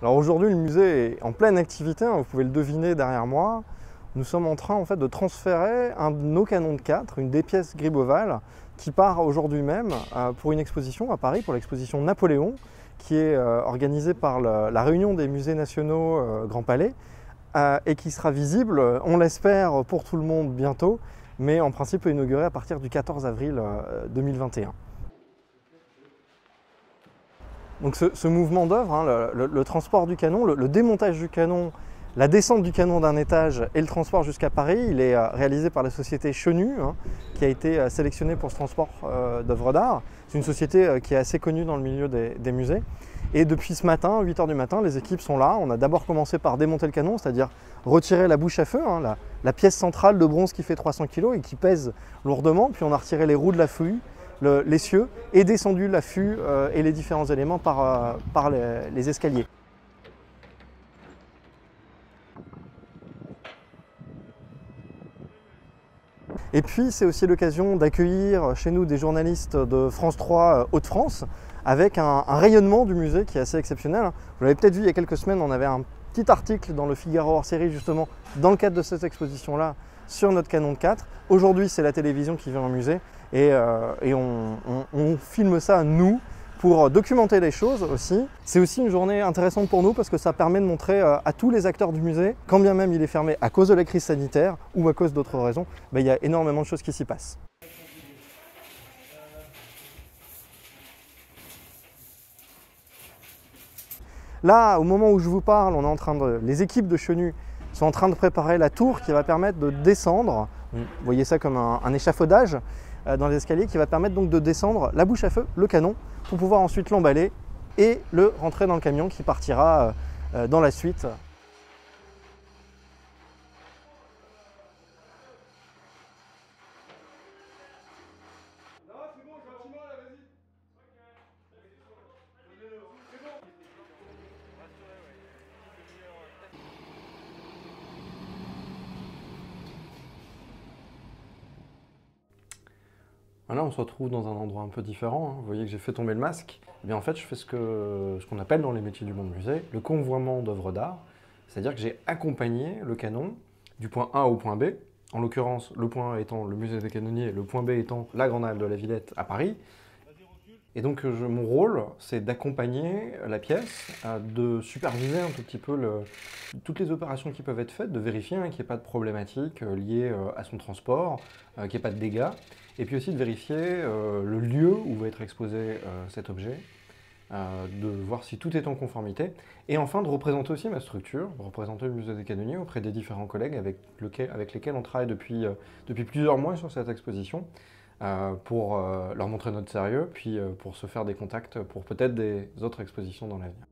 Alors aujourd'hui, le musée est en pleine activité, hein, vous pouvez le deviner derrière moi. Nous sommes en train de transférer un de nos canons de 4, une des pièces Gribeauval, qui part aujourd'hui même pour une exposition à Paris, pour l'exposition Napoléon, qui est organisée par la Réunion des musées nationaux Grand Palais, et qui sera visible, on l'espère, pour tout le monde bientôt, mais en principe inaugurée à partir du 14 avril 2021. Donc ce mouvement d'œuvre, hein, le transport du canon, le démontage du canon, la descente du canon d'un étage et le transport jusqu'à Paris, il est réalisé par la société Chenu, hein, qui a été sélectionnée pour ce transport d'œuvres d'art. C'est une société qui est assez connue dans le milieu des musées. Et depuis ce matin, 8 h du matin, les équipes sont là. On a d'abord commencé par démonter le canon, c'est-à-dire retirer la bouche à feu, hein, la pièce centrale de bronze qui fait 300 kg et qui pèse lourdement. Puis on a retiré les roues de l'affût, l'essieu, et descendu l'affût et les différents éléments par les escaliers. Et puis c'est aussi l'occasion d'accueillir chez nous des journalistes de France 3 Hauts-de-France avec un rayonnement du musée qui est assez exceptionnel. Vous l'avez peut-être vu il y a quelques semaines, on avait un petit article dans le Figaro hors série justement dans le cadre de cette exposition-là sur notre canon de 4. Aujourd'hui c'est la télévision qui vient au musée et on filme ça nous pour documenter les choses aussi. C'est aussi une journée intéressante pour nous parce que ça permet de montrer à tous les acteurs du musée, quand bien même il est fermé à cause de la crise sanitaire ou à cause d'autres raisons, il y a énormément de choses qui s'y passent. Là, au moment où je vous parle, les équipes de Chenu sont en train de préparer la tour qui va permettre de descendre. Vous voyez ça comme un échafaudage dans les escaliers qui va permettre donc de descendre la bouche à feu, le canon, pour pouvoir ensuite l'emballer et le rentrer dans le camion qui partira dans la suite. Là, on se retrouve dans un endroit un peu différent. Vous voyez que j'ai fait tomber le masque. Eh bien, en fait, je fais ce qu'on appelle dans les métiers du monde musée le convoiement d'œuvres d'art. C'est-à-dire que j'ai accompagné le canon du point A au point B. En l'occurrence, le point A étant le musée des canonniers, le point B étant la Grande Halle de la Villette à Paris. Et donc, mon rôle, c'est d'accompagner la pièce, de superviser un tout petit peu toutes les opérations qui peuvent être faites, de vérifier qu'il n'y ait pas de problématiques liées à son transport, qu'il n'y ait pas de dégâts, et puis aussi de vérifier le lieu où va être exposé cet objet, de voir si tout est en conformité, et enfin de représenter aussi ma structure, de représenter le musée des canonniers auprès des différents collègues avec lesquels on travaille depuis plusieurs mois sur cette exposition, pour leur montrer notre sérieux, puis pour se faire des contacts pour peut-être des autres expositions dans l'avenir.